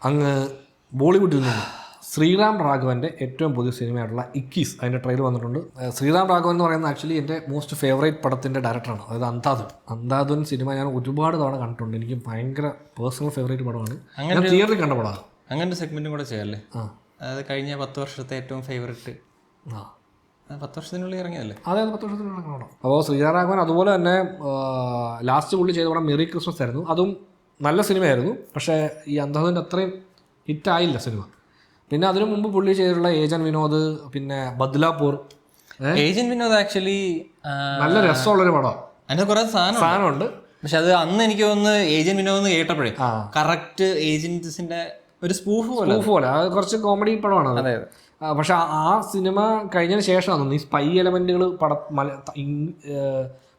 അങ്ങ് ബോളിവുഡിൽ നിന്ന് ശ്രീറാം രാഘവൻ്റെ ഏറ്റവും പുതിയ സിനിമയായിട്ടുള്ള ഇക്കീസ് അതിൻ്റെ ട്രെയിലർ വന്നിട്ടുണ്ട്. ശ്രീറാം രാഘവൻ എന്ന് പറയുന്നത് ആക്ച്വലി എൻ്റെ മോസ്റ്റ് ഫേവറേറ്റ് പടത്തിൻ്റെ ഡയറക്ടറാണ്. അതായത് അന്ധാധുൻ സിനിമ ഞാൻ ഒരുപാട് തവണ കണ്ടിട്ടുണ്ട്. എനിക്ക് ഭയങ്കര പേഴ്സണൽ ഫേവറേറ്റ് പടമാണ്. ഞാൻ തിയേറ്ററിൽ കണ്ട പടമാണ്. അങ്ങനെ ഒരു സെഗ്മെൻറ്റും കൂടെ ചെയ്യാമല്ലേ? അതായത് കഴിഞ്ഞ 10 വർഷത്തെ ഏറ്റവും ഫേവറേറ്റ് 10 വർഷത്തിനുള്ളിൽ ഇറങ്ങിയതല്ലേ? അതെ, 10 വർഷത്തിനുള്ള പടം. അപ്പോൾ ശ്രീറാം രാഘവൻ അതുപോലെ തന്നെ ലാസ്റ്റ് പുള്ളി ചെയ്ത പടം മെറി ക്രിസ്മസ് ആയിരുന്നു. അതും നല്ല സിനിമയായിരുന്നു. പക്ഷേ ഈ അന്ധാധുൻ്റെ അത്രയും ഹിറ്റായില്ല സിനിമ. പിന്നെ അതിനു മുമ്പ് പുള്ളി ചെയ്തിട്ടുള്ള ഏജന്റ് വിനോദ്, പിന്നെ ബദ്ലാപൂർ. ഏജന്റ് വിനോദ് ആക്ച്വലി നല്ല രസമുള്ളൊരു പടം. അതിന് കുറെ സാധനമുണ്ട്. പക്ഷെ അത് അന്ന് എനിക്ക് തോന്നുന്നു ഏജന്റ് വിനോദ് കേട്ടപ്പോഴേ കറക്റ്റ് ഏജന്റ്സിന്റെ ഒരു സ്പൂഫ് പോലെ അത് കുറച്ച് കോമഡി പടമാണ് അത്. പക്ഷെ ആ സിനിമ കഴിഞ്ഞതിന് ശേഷമാണ് ഈ സ്പൈ എലമെന്റുകൾ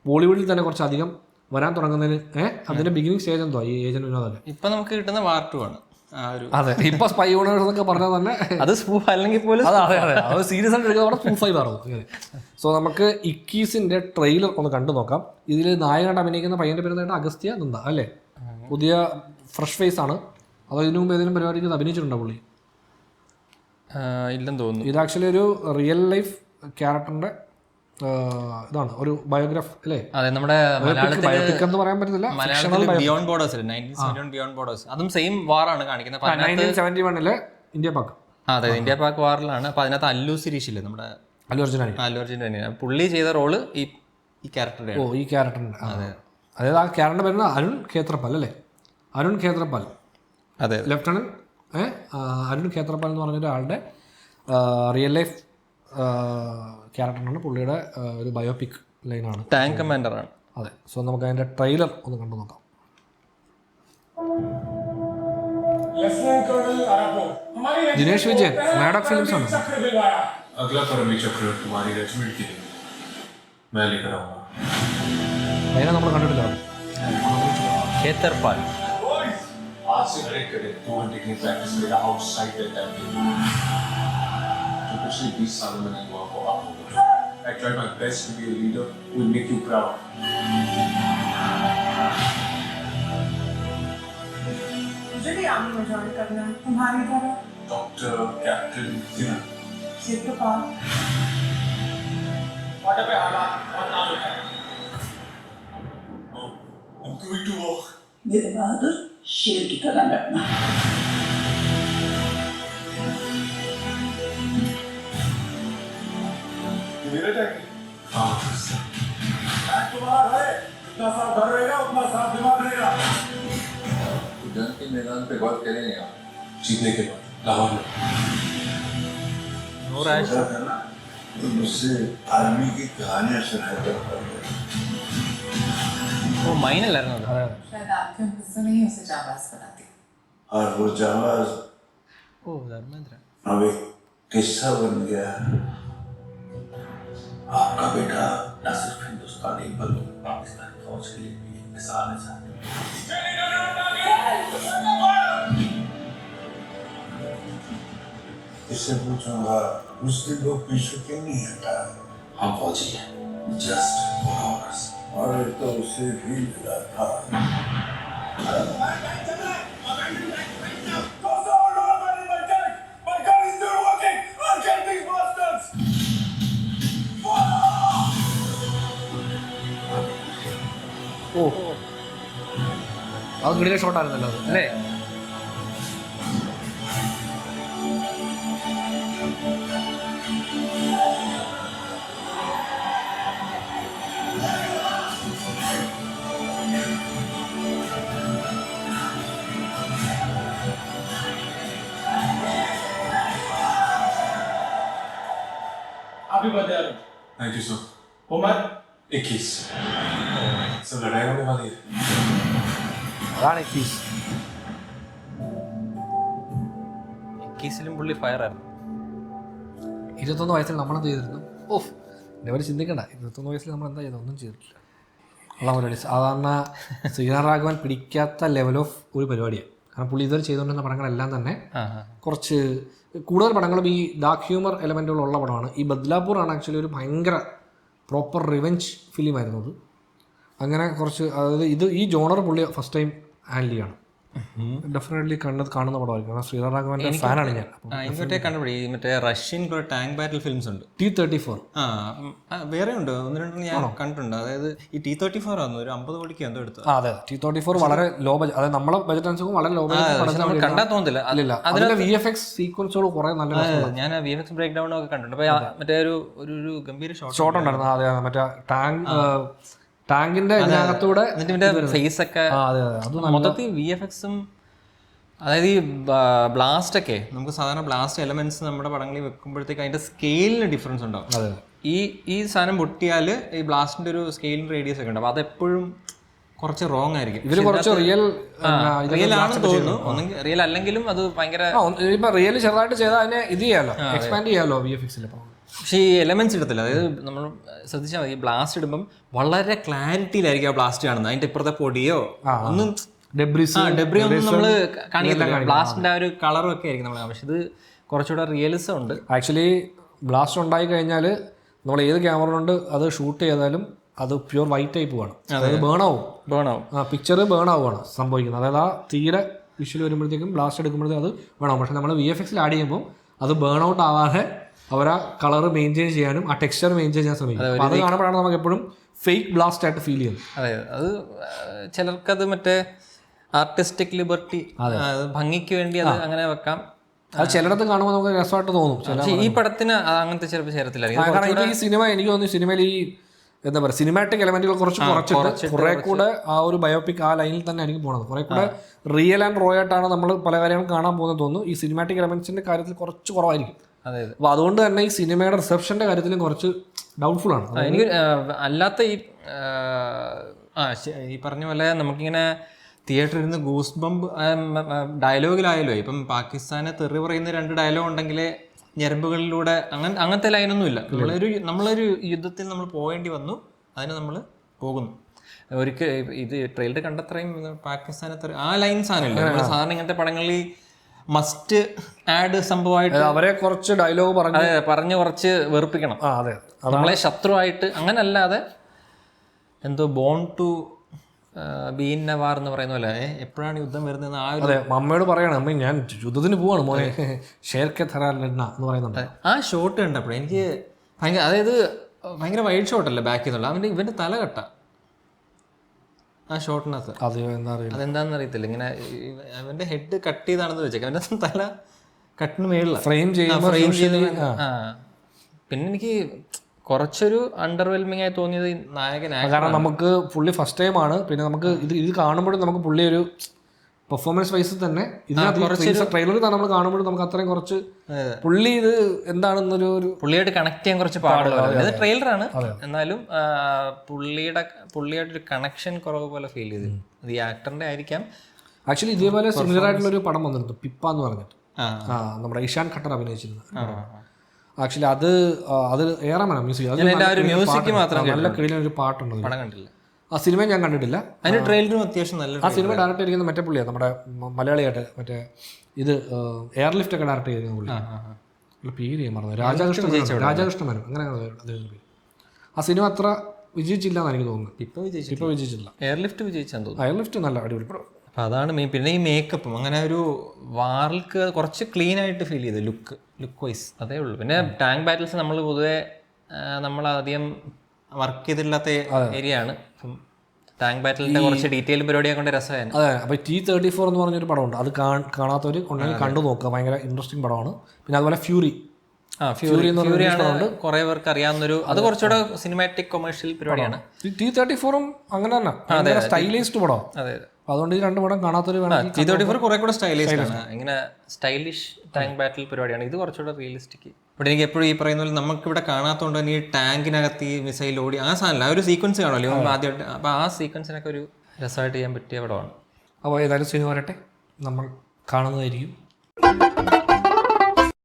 ബോളിവുഡിൽ തന്നെ കുറച്ചധികം വരാൻ തുടങ്ങുന്നതിന് അതിന്റെ ബിഗിനിങ് സ്റ്റേജ് എന്തോ ഈ ഏജന്റ് വിനോദല്ലേ. ഇപ്പൊ നമുക്ക് കിട്ടുന്ന വാർട്ടു ആണ്. അതെ, ഇപ്പൊ സ്പൈ യൂണിവേഴ്സ് എന്നൊക്കെ പറഞ്ഞാൽ തന്നെ അത് സ്പൂഫ് അല്ലെങ്കിൽ പോലും അത് സീരിയസ് ആയിട്ട് എടുക്കുന്ന സ്പൂഫായി മാറും. സോ നമുക്ക് ഇക്കീസിന്റെ ട്രെയിലർ ഒന്ന് കണ്ടു നോക്കാം. ഇതിൽ നായകനായിട്ട് അഭിനയിക്കുന്ന പയ്യന്റെ പേര് അഗസ്ത്യ നന്ദ അല്ലേ? പുതിയ ഫ്രഷ് ഫേസ് ആണ്. അതോ ഇതിനു മുമ്പ് ഏതെങ്കിലും പരിപാടിക്ക് അഭിനയിച്ചിട്ടുണ്ടോ പുള്ളി? ഇല്ലെന്ന് തോന്നുന്നു. ഇത് ആക്ച്വലി ഒരു റിയൽ ലൈഫ് ക്യാരക്ടറിന്റെ ഇതാണ്, ഒരു ബയോഗ്രാഫ് അല്ലേ? അതെ, നമ്മുടെ ബയോപിക് എന്ന് പറയാൻ പറ്റത്തില്ല. ബിയോണ്ട് ബോർഡേഴ്സ് 1971 ബിയോണ്ട് ബോർഡേഴ്സ്, അതും സെയിം വാറാണ് കാണിക്കുന്നത്. 1971 ഇന്ത്യ പാക്. അതെ, ഇന്ത്യ പാക് വാറിലാണ്. അപ്പൊ അതിനകത്ത് അല്ലു സിരീഷില്ലേ, നമ്മുടെ അല്ലു അർജുൻ പുള്ളി ചെയ്ത റോള് ഈ ക്യാരക്ടറുടെ. ഈ ക്യാരക്ടറിന്റെ അതായത് ആ ക്യാരക്ടറിന്റെ പേര് അരുൺ ഖേത്രപാൽ അല്ലേ? അരുൺ ഖേത്രപാൽ. അതെ, ലെഫ്റ്റനന്റ് അരുൺ ഖേത്രപാൽ എന്ന് പറഞ്ഞൊരാളുടെ റിയൽ ലൈഫ് ക്യാരക്ടറാണ്. പുള്ളിയുടെ ഒരു ബയോപിക് ലൈനാണ്. ടാങ്ക് കമാൻഡറാണ്. അതെ. സോ നമുക്ക് അതിൻ്റെ ട്രെയിലർ ഒന്ന് കണ്ടു നോക്കാം. ദിനേഷ് വിജയൻ, മാഡോക് ഫിലിംസ് ആണ്. അതിനെ നമ്മൾ കണ്ടിട്ടില്ല. ഖേത്രപാൽ आज से ब्रेक करें 2 घंटे की प्रैक्टिस करेगा आउटसाइड द टेम्पल जो पिछले 20 सालों में नहीं हुआ वो अब होगा. I tried my best to be a leader who will make you proud. मुझे भी आर्मी में ज्वाइन करना है. तुम्हारी तरह डॉक्टर कैप्टन दिना क्षेत्रपाल वाटर पे हालात और नाम लिखा है. I'm going to war. मेरे बहादुर शेर की तरह लड़ना. मेरे टैग हाँ तुम्हारा है. जितना साफ घर रहेगा उतना साफ दिमाग रहेगा. जंग के मैदान पे गौर करेंगे आप जीतने के बाद लाहौर में तो मुझसे आर्मी की कहानियां सुनाया करता है. वो മൈനല്ലായിരുന്നു അത്. शायद आपके हिस्से नहीं उसे जाबाज बनाती. और वो जवाज ഓ, ധർമ്മേന്ദ്ര. अब एक किस्सा बन गया. आपका बेटा न सिर्फ हिंदुस्तानी बल्कि पाकिस्तानी फौज के लिए भी एक मिसाल है साहब. इससे पूछूंगा उस दिन वो पीछे क्यों नहीं हटा? हम फौजी हैं. जस्ट फॉर्स और तो उसे भी मिला था. ഓ, അത് കിടിലൻ ഷോട്ടായിരുന്നല്ലോ അത് അല്ലേ? Happy birthday. Thank you sir. उम्र 21. सब लड़ाई होने वाली है. അതാണ് ഇക്കീസ്. ഇക്കീസിലും പുള്ളി ഫയർ ആയിരുന്നു. 21 വയസ്സിൽ നമ്മളെന്ത് ചെയ്തിരുന്നു? ഓഹ്, ഇതേപോലെ ചിന്തിക്കണ്ട. 21 വയസ്സിൽ നമ്മൾ എന്താ ചെയ്തത്? ഒന്നും ചെയ്തിട്ടില്ല. ഉള്ള പരിപാടി സാധാരണ ശ്രീറാം രാഘവൻ പിടിക്കാത്ത ലെവൽ ഓഫ് ഒരു പരിപാടിയാണ്. കാരണം പുള്ളി ഇതുവരെ ചെയ്തുകൊണ്ടിരുന്ന പടങ്ങളെല്ലാം തന്നെ കുറച്ച് കൂടുതൽ പടങ്ങളും ഈ ഡാർക്ക് ഹ്യൂമർ എലമെൻറ്റുകളുള്ള പടമാണ്. ഈ ബദ്ലാപൂർ ആണ് ആക്ച്വലി ഒരു ഭയങ്കര പ്രോപ്പർ റിവെഞ്ച് ഫിലിമായിരുന്നു അത്. അങ്ങനെ കുറച്ച്, അതായത് ഈ ജോണർ പുള്ളി ഫസ്റ്റ് ടൈം ഹാൻഡിൽ ചെയ്യണം. ഡെഫിനറ്റ്ലി കാണുന്ന പടമായിരിക്കും. കാരണം ശ്രീധർ രാഘവന്റെ ഫാനാണ് ഞാൻ. എനിക്ക് മറ്റേ കണ്ടുപിടി മറ്റേ റഷ്യൻ ടാങ്ക് ബാറ്റിൽ ഫിലിംസ് ഉണ്ട്, T-34. വേറെ ഉണ്ട്, 1-2 ഞാൻ കണ്ടിട്ടുണ്ട്. അതായത് ഈ T-34 ആയിരുന്നു ഒരു 50 കോടിക്ക് എന്തോ എടുത്തത്. അതെ, T-34 വളരെ ലോ ബജറ്റ്, അതായത് നമ്മളെ ബജറ്റ് അനുസരിച്ച് വളരെ ലോ ബജറ്റ് നമ്മൾ കണ്ടാൽ തോന്നില്ല. അല്ല, അതിന്റെ VFX സീക്വൻസുകൾ കുറെ നല്ല ഞാൻ VFX ബ്രേക്ക് ഡൗൺ ഒക്കെ കണ്ടിട്ടുണ്ട്. അപ്പൊ മറ്റേ ഒരു ഗംഭീര ഷോട്ട് ഉണ്ടായിരുന്നു. അതെ, മറ്റേ ടാങ്കിന്റെ ഇതിനകത്തൂടെ ഫേസ് ഒക്കെ മൊത്തത്തിൽ VFXും, അതായത് ഈ ബ്ലാസ്റ്റ് ഒക്കെ നമുക്ക് സാധാരണ ബ്ലാസ്റ്റ് എലമെന്റ്സ് നമ്മുടെ പടങ്ങളിൽ വെക്കുമ്പോഴത്തേക്ക് അതിന്റെ സ്കെയിലിന് ഡിഫറൻസ് ഉണ്ടാവും. ഈ സാധനം പൊട്ടിയാൽ ഈ ബ്ലാസ്റ്റിന്റെ ഒരു സ്കെയിലിന് റേഡിയസ് ഒക്കെ ഉണ്ടാവും. അതെപ്പോഴും കുറച്ച് റോങ് ആയിരിക്കും. ഇവര് കുറച്ച് റിയൽ ആണെന്ന് തോന്നുന്നു. ഒന്നെങ്കിൽ റിയൽ അല്ലെങ്കിലും അത് ഭയങ്കര ഇപ്പൊ റിയൽ ചെറുതായിട്ട് ചെയ്താൽ അതിനെ ഇത് ചെയ്യാലോ, എക്സ്പാൻഡ് ചെയ്യാലോ VFXൽ. പക്ഷേ ഈ എലമെന്റ്സ് ഇടത്തില്ല. അതായത് നമ്മൾ ശ്രദ്ധിച്ചാൽ മതി, ഈ ബ്ലാസ്റ്റ് ഇടുമ്പം വളരെ ക്ലാരിറ്റിയിലായിരിക്കും ആ ബ്ലാസ്റ്റ് കാണുന്നത്. അതിന്റെ ഇപ്പുറത്തെ പൊടിയോ ഒന്നും ഡെബ്രി ഒന്നും നമ്മൾ കാണിക്കില്ല. ബ്ലാസ്റ്റിന്റെ ആ ഒരു കളറും ഒക്കെ ആയിരിക്കും നമ്മൾ. പക്ഷെ ഇത് കുറച്ചുകൂടെ റിയലിസം ഉണ്ട്. ആക്ച്വലി ബ്ലാസ്റ്റ് ഉണ്ടായി കഴിഞ്ഞാൽ നമ്മൾ ഏത് ക്യാമറ കൊണ്ട് അത് ഷൂട്ട് ചെയ്താലും അത് പ്യൂർ വൈറ്റ് ആയി പോവാണ്. അതായത് ബേൺ ആവും. പിക്ചർ ബേൺ ആവുകയാണ് സംഭവിക്കുന്നത്. അതായത് ആ തീരെ വിഷ്വൽ വരുമ്പോഴത്തേക്കും ബ്ലാസ്റ്റ് എടുക്കുമ്പോഴത്തേക്കും അത് വേണം. പക്ഷെ നമ്മൾ VFXൽ ആഡ് ചെയ്യുമ്പോൾ അത് ബേൺ ഔട്ട് ആവാതെ അവർ ആ കളർ മെയിൻറ്റെയിൻ ചെയ്യാനും ആ ടെക്സ്ചർ മെയിൻറ്റെയിൻ ചെയ്യാൻ ശ്രമിക്കും. അത് കാണുമ്പോഴാണ് നമുക്ക് എപ്പോഴും ഫേക്ക് ബ്ലാസ്റ്റ് ആയിട്ട് ഫീൽ ചെയ്യുന്നത്. അതെ, അത് ചിലർക്കത് മറ്റേ ആർട്ടിസ്റ്റിക് ലിബർട്ടി, ഭംഗിക്ക് വേണ്ടി അത് അങ്ങനെ വെക്കാം. അത് ചിലയിടത്ത് കാണുമ്പോൾ നമുക്ക് രസമായിട്ട് തോന്നും. ഈ പടത്തിന് അങ്ങനത്തെ ചിലപ്പോൾ ചേരത്തില്ല. കാരണം ഈ സിനിമ എനിക്ക് തോന്നുന്നു സിനിമയിൽ ഈ എന്താ പറയുക സിനിമാറ്റിക് എലമെന്റുകൾ കുറച്ചിട്ട് കുറെ കൂടെ ആ ഒരു ബയോപിക് ആ ലൈനിൽ തന്നെ ആയിരിക്കും പോകുന്നത്. കുറെ കൂടെ റിയൽ ആൻഡ് റോ ആയിട്ടാണ് നമ്മൾ പല കാര്യങ്ങളും കാണാൻ പോകുന്നത് തോന്നുന്നു. ഈ സിനിമാറ്റിക് എലമെന്റ്സിന്റെ കാര്യത്തിൽ കുറച്ച് കുറവായിരിക്കും. അപ്പോൾ അതുകൊണ്ട് തന്നെ ഈ സിനിമയുടെ റിസപ്ഷന്റെ കാര്യത്തിലും കുറച്ച് ഡൗട്ട്ഫുൾ ആണ്. എനിക്ക് അല്ലാത്ത ഈ പറഞ്ഞ പോലെ നമുക്കിങ്ങനെ തിയേറ്ററിൽ ഇരുന്ന് ഗൂസ് ബംപ് ഡയലോഗിലായാലോ, ഇപ്പം പാകിസ്ഥാനെ തെറി പറയുന്ന 2 ഡയലോഗ് ഉണ്ടെങ്കിൽ ഞരമ്പുകളിലൂടെ അങ്ങനത്തെ ലൈനൊന്നും ഇല്ല. നമ്മളൊരു യുദ്ധത്തിൽ നമ്മൾ പോകേണ്ടി വന്നു, അതിന് നമ്മൾ പോകുന്നു. ഒരിക്കൽ ഇത് ട്രെയിലർ കണ്ടത്രയും പാകിസ്ഥാനെ തെറി ആ ലൈൻ സാധനമില്ല. നമ്മൾ സാധാരണ ഇങ്ങനത്തെ പടങ്ങളിൽ മസ്റ്റ് ആഡ് സംഭവമായിട്ട് അവരെ കുറച്ച് ഡയലോഗ് പറഞ്ഞ് കുറച്ച് വെറുപ്പിക്കണം. നമ്മളെ ശത്രുവായിട്ട് അങ്ങനെ അല്ലാതെ എന്തോ born to be in a war എന്ന് പറയുന്ന പോലെ എപ്പോഴാണ് യുദ്ധം വരുന്നത് ആ ഒരു അമ്മയോട് പറയണം, അമ്മ ഞാൻ യുദ്ധത്തിന് പോവാണ് മോനെ ഷേർക്കെ എന്ന് പറയുന്നുണ്ട്. ആ ഷോട്ട് കണ്ടപ്പോഴേ എനിക്ക് ഭയങ്കര, അതായത് ഭയങ്കര വൈഡ് ഷോട്ടല്ലേ ബാക്കിൽ നിന്നുള്ള ഇവന്റെ തല കെട്ട ആ ഷോട്ടിനകത്ത്. അതെന്താണെന്ന് അറിയത്തില്ല. ഇങ്ങനെ അവന്റെ ഹെഡ് കട്ട് ചെയ്താണെന്ന് വെച്ചേക്കാം, അവന്റെ തല കട്ടിന് മേളില ഫ്രെയിം ചെയ്ത്. പിന്നെ എനിക്ക് കുറച്ചൊരു അണ്ടർവെൽമിംഗ് ആയി തോന്നിയത് നായകനാണ്. കാരണം നമുക്ക് പുള്ളി ഫസ്റ്റ് ടൈം ആണ്. പിന്നെ നമുക്ക് ഇത് കാണുമ്പോഴും നമുക്ക് പുള്ളി ഒരു പെർഫോമൻസ് വൈസ് തന്നെ ട്രെയിലറിൽ തന്നെ നമ്മൾ കാണുമ്പോഴും നമുക്ക് അത്രയും കുറച്ച് പുള്ളി ഇത് എന്താണെന്നൊരു പുള്ളിയായിട്ട് കണക്ട് ചെയ്യാൻ കുറച്ച് പാടുള്ളത്. ഇത് ട്രെയിലറാണ്, എന്നാലും പുള്ളിയായിട്ടൊരു കണക്ഷൻ കുറവ് പോലെ ഫീൽ ചെയ്തു. അത് ഈ ആക്ടറിന്റെ ആയിരിക്കാം. ആക്ച്വലി ഇതേപോലെ സിമിലർ ആയിട്ടുള്ള ഒരു പടം വന്നിരുന്നു, പിപ്പ എന്ന് പറഞ്ഞിട്ട്, നമ്മുടെ ഇഷാൻ ഖട്ടർ അഭിനയിച്ചിരുന്നത്. ആക്ച്വലി അത് ഏറെ മ്യൂസിക് നല്ല കിഴിലൊരു പാട്ടുണ്ട്. ആ സിനിമ ഞാൻ കണ്ടിട്ടില്ല. അതിന്റെ ട്രെയിലറും അത്യാവശ്യം നല്ല. ആ സിനിമ ഡയറക്റ്റ് ചെയ്തിരിക്കുന്ന മറ്റേ പുള്ളിയാണ്, നമ്മുടെ മലയാളിയായിട്ട് മറ്റേ ഇത് എയർലിഫ്റ്റ് ഒക്കെ ഡയറക്റ്റ് ചെയ്തിരുന്ന പുള്ളി, പേര് ഞാൻ പറഞ്ഞു, രാജകൃഷ്ണ മേനോൻ അങ്ങനെ പേര്. ആ സിനിമ അത്ര വിജയിച്ചില്ല എന്ന് എനിക്ക് തോന്നുന്നു. ഇപ്പൊ വിജയിച്ചില്ല. എയർലിഫ്റ്റ് വിജയിച്ചാന്ന് തോന്നുന്നു. എയർലിഫ്റ്റ് നല്ല അടിപൊളി. അപ്പം അതാണ് മെയിൻ. പിന്നെ ഈ മേക്കപ്പും അങ്ങനെ ഒരു വാർക്ക് കുറച്ച് ക്ലീൻ ആയിട്ട് ഫീൽ ചെയ്തു, ലുക്ക് വൈസ്, അതേ ഉള്ളൂ. പിന്നെ ടാങ്ക് ബാറ്റിൽസ് നമ്മൾ പൊതുവെ നമ്മളധികം വർക്ക് ചെയ്തില്ലാത്ത ഏരിയ ആണ്. അപ്പം ടാങ്ക് ബാറ്റിലിന്റെ കുറച്ച് ഡീറ്റെയിൽ പരിപാടിയെ കൊണ്ട് രസമാണ്. അതെ. അപ്പോൾ T-34 എന്ന് പറഞ്ഞൊരു പടമുണ്ട്, അത് കാണാത്തവർ ഉണ്ടെങ്കിൽ കണ്ടു നോക്കുക, ഭയങ്കര ഇൻട്രസ്റ്റിംഗ് പടമാണ്. പിന്നെ അതുപോലെ ഫ്യൂറി ഫ്യൂറിയാണ് കുറെ പേർക്ക് അറിയാവുന്നൊരു, അത് കുറച്ചുകൂടെ സിനിമാറ്റിക് കൊമേഴ്ഷ്യൽ പരിപാടിയാണ്. T-34 അങ്ങനെ തന്നെ സ്റ്റൈലിഷ്ഡ് പടം. അതെ, അതുകൊണ്ട് ഈ 2 പടം കാണാത്തൊരു T-34 കുറെ കൂടെ സ്റ്റൈലിഷ് ആണ്. ഇങ്ങനെ സ്റ്റൈലിഷ് ടാങ്ക് ബാറ്റിൽ പരിപാടിയാണ്. ഇത് കുറച്ചുകൂടെ റിയലിസ്റ്റിക്. ഇവിടെ എനിക്ക് എപ്പോഴും ഈ പറയുന്ന പോലെ നമുക്കിവിടെ കാണാത്തതുകൊണ്ട് തന്നെ ഈ ടാങ്കിനകത്ത് ഈ മിസൈൽ ഓടി ആ സാധനം ആ ഒരു സീക്വൻസ് കാണുമല്ലോ ആദ്യമായിട്ട്. അപ്പോൾ ആ സീക്വൻസിനൊക്കെ ഒരു രസമായിട്ട് ചെയ്യാൻ പറ്റിയ പടമാണ്. അപ്പോൾ ഏതായാലും സിനിമ വരട്ടെ, നമ്മൾ കാണുന്നതായിരിക്കും.